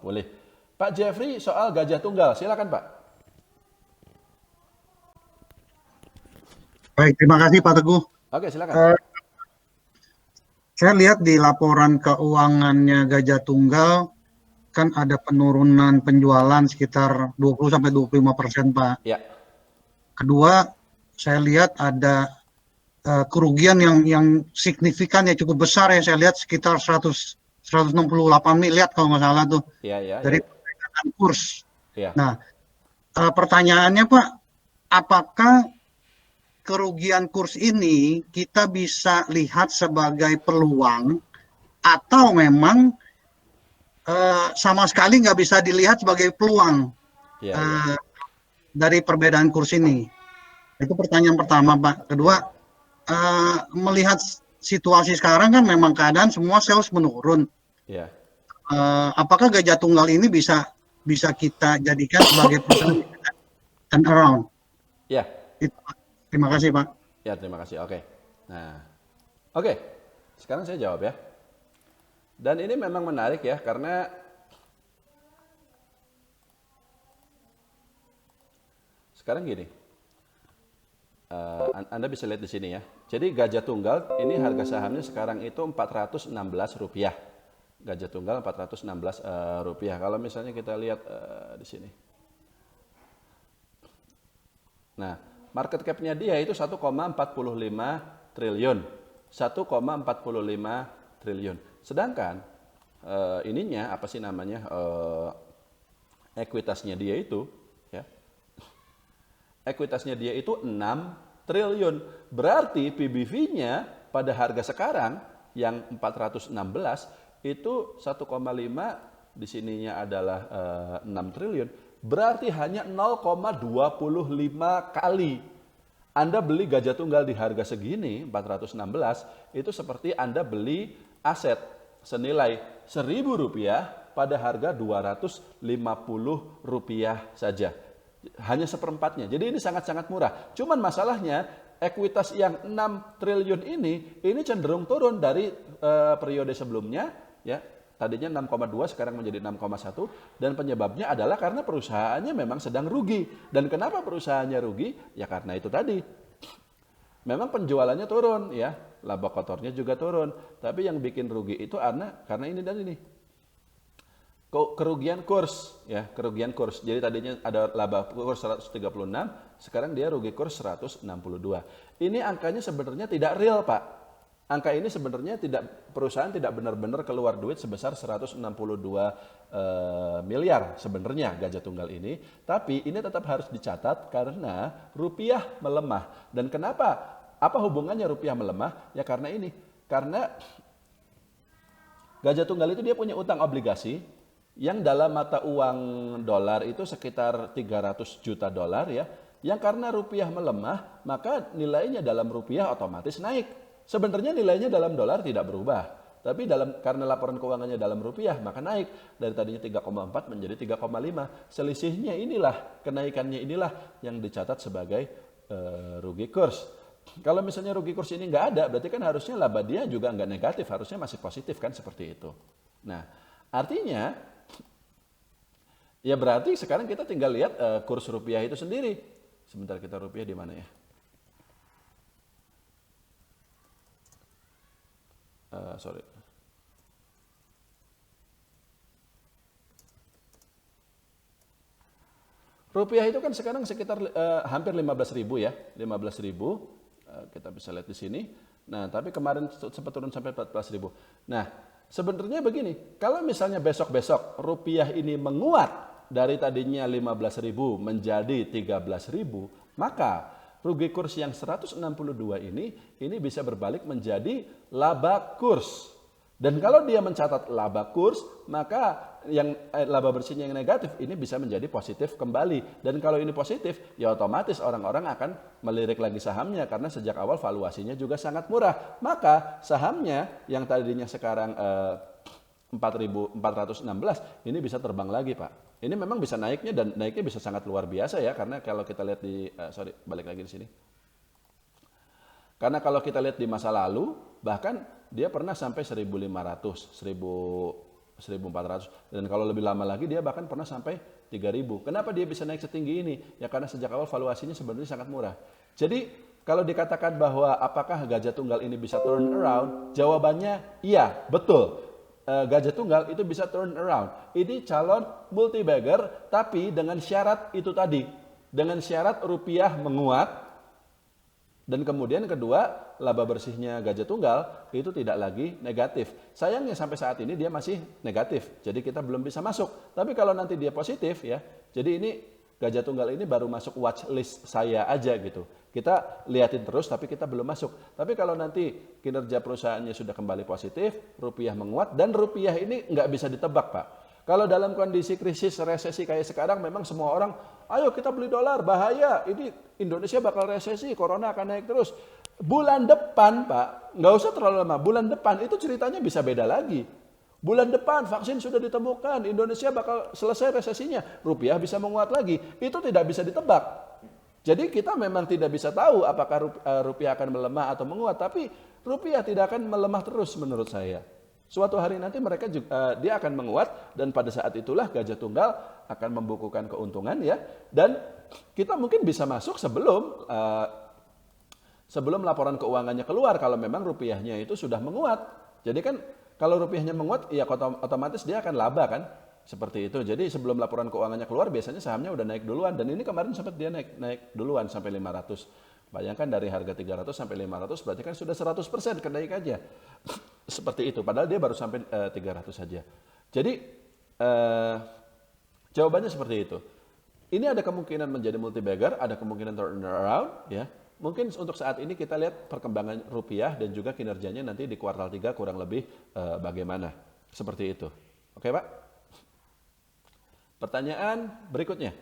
Boleh. Pak Jeffrey soal gajah tunggal, silakan Pak. Baik, terima kasih Pak Teguh. Oke, silakan. Eh, saya lihat di laporan keuangannya Gajah Tunggal kan ada penurunan penjualan sekitar 20-25%, Pak. Ya, Kedua, saya lihat ada kerugian yang signifikan ya cukup besar ya. Saya lihat sekitar 168 miliar kalau nggak salah tuh ya, ya, dari ya, pergerakan kurs. ya. Nah, pertanyaannya Pak, apakah kerugian kurs ini kita bisa lihat sebagai peluang atau memang sama sekali nggak bisa dilihat sebagai peluang Ya, ya, uh, dari perbedaan kurs ini? Itu pertanyaan pertama, Pak. Kedua, ya, melihat situasi sekarang kan memang keadaan semua sales menurun. ya. Apakah Gajah Tunggal ini bisa bisa kita jadikan sebagai perusahaan turnaround? Ya, Itu, Pak. Terima kasih, Pak. ya, terima kasih. Oke. Nah, oke. Sekarang saya jawab ya. Dan ini memang menarik ya, karena sekarang gini, Anda bisa lihat di sini ya. Jadi Gajah Tunggal ini harga sahamnya sekarang itu Rp416. Gajah Tunggal Rp416. Kalau misalnya kita lihat di sini. Nah, market cap-nya dia itu 1,45 triliun. 1,45 triliun. Sedangkan ininya apa sih namanya? Ekuitasnya dia itu ya. Ekuitasnya dia itu 6 triliun. Berarti PBV-nya pada harga sekarang yang 416 itu 1,5 di sininya adalah 6 triliun. Berarti hanya 0,25 kali. Anda beli Gajah Tunggal di harga segini 416 itu seperti Anda beli aset senilai Rp1.000 pada harga Rp250 saja. Hanya seperempatnya. Jadi ini sangat-sangat murah. Cuman masalahnya ekuitas yang 6 triliun ini cenderung turun dari periode sebelumnya ya. Tadinya 6,2 sekarang menjadi 6,1 dan penyebabnya adalah karena perusahaannya memang sedang rugi. Dan kenapa perusahaannya rugi? Ya karena itu tadi. Memang penjualannya turun ya, laba kotornya juga turun. Tapi yang bikin rugi itu karena ini dan ini. Kerugian kurs ya, kerugian kurs. Jadi tadinya ada laba kurs 136, sekarang dia rugi kurs 162. Ini angkanya sebenarnya tidak real, Pak. Angka ini sebenarnya perusahaan tidak benar-benar keluar duit sebesar 162 miliar sebenarnya Gajah Tunggal ini, tapi ini tetap harus dicatat karena rupiah melemah. Dan kenapa? Apa hubungannya rupiah melemah? Ya karena ini. Karena Gajah Tunggal itu dia punya utang obligasi yang dalam mata uang dolar itu sekitar 300 juta dolar ya. Yang karena rupiah melemah, maka nilainya dalam rupiah otomatis naik. Sebenarnya nilainya dalam dolar tidak berubah, tapi karena laporan keuangannya dalam rupiah maka naik dari tadinya 3,4 menjadi 3,5. Selisihnya inilah, kenaikannya inilah yang dicatat sebagai rugi kurs. Kalau misalnya rugi kurs ini nggak ada, berarti kan harusnya laba dia juga nggak negatif, harusnya masih positif kan seperti itu. Nah, artinya ya berarti sekarang kita tinggal lihat kurs rupiah itu sendiri. Sebentar, kita rupiah di mana ya? Sorry. Rupiah itu kan sekarang sekitar hampir 15.000 ya, 15.000. Kita bisa lihat di sini. Nah, tapi kemarin sempat turun sampai 14.000. Nah, sebenarnya begini, kalau misalnya besok-besok rupiah ini menguat dari tadinya 15.000 menjadi 13.000, maka rugi kurs yang 162 ini bisa berbalik menjadi laba kurs. Dan kalau dia mencatat laba kurs, maka yang laba bersihnya yang negatif ini bisa menjadi positif kembali. Dan kalau ini positif, ya otomatis orang-orang akan melirik lagi sahamnya karena sejak awal valuasinya juga sangat murah. Maka sahamnya yang tadinya sekarang 4.416 ini bisa terbang lagi, Pak. Ini memang bisa naiknya dan naiknya bisa sangat luar biasa ya, karena kalau kita lihat balik lagi di sini. Karena kalau kita lihat di masa lalu, bahkan dia pernah sampai 1.500, 1.400. Dan kalau lebih lama lagi dia bahkan pernah sampai 3.000. Kenapa dia bisa naik setinggi ini? Ya karena sejak awal valuasinya sebenarnya sangat murah. Jadi kalau dikatakan bahwa apakah Gajah Tunggal ini bisa turn around, jawabannya iya, betul. Gajah Tunggal itu bisa turn around. Ini calon multi bagger, tapi dengan syarat itu tadi. Dengan syarat rupiah menguat, dan kemudian kedua, laba bersihnya Gajah Tunggal itu tidak lagi negatif. Sayangnya sampai saat ini dia masih negatif, jadi kita belum bisa masuk. Tapi kalau nanti dia positif ya, jadi ini Gajah Tunggal ini baru masuk watch list saya aja gitu. Kita liatin terus tapi kita belum masuk. Tapi kalau nanti kinerja perusahaannya sudah kembali positif, rupiah menguat, dan rupiah ini nggak bisa ditebak Pak. Kalau dalam kondisi krisis resesi kayak sekarang memang semua orang, ayo kita beli dolar, bahaya, ini Indonesia bakal resesi, corona akan naik terus. Bulan depan Pak, nggak usah terlalu lama, bulan depan itu ceritanya bisa beda lagi. Bulan depan vaksin sudah ditemukan, Indonesia bakal selesai resesinya, rupiah bisa menguat lagi. Itu tidak bisa ditebak. Jadi kita memang tidak bisa tahu apakah rupiah akan melemah atau menguat, tapi rupiah tidak akan melemah terus menurut saya. Suatu hari nanti mereka juga, dia akan menguat, dan pada saat itulah Gajah Tunggal akan membukukan keuntungan ya, dan kita mungkin bisa masuk sebelum laporan keuangannya keluar kalau memang rupiahnya itu sudah menguat. Jadi kan kalau rupiahnya menguat ya otomatis dia akan laba kan, seperti itu. Jadi sebelum laporan keuangannya keluar biasanya sahamnya udah naik duluan, dan ini kemarin sempat dia naik duluan sampai 500. Bayangkan dari harga 300 sampai 500 berarti kan sudah 100% kenaikannya. Seperti itu, padahal dia baru sampai 300 saja. Jadi jawabannya seperti itu. Ini ada kemungkinan menjadi multi bagger, ada kemungkinan turn around ya. Mungkin untuk saat ini kita lihat perkembangan rupiah dan juga kinerjanya nanti di kuartal 3 kurang lebih bagaimana. Seperti itu. Oke, Pak? Pertanyaan berikutnya.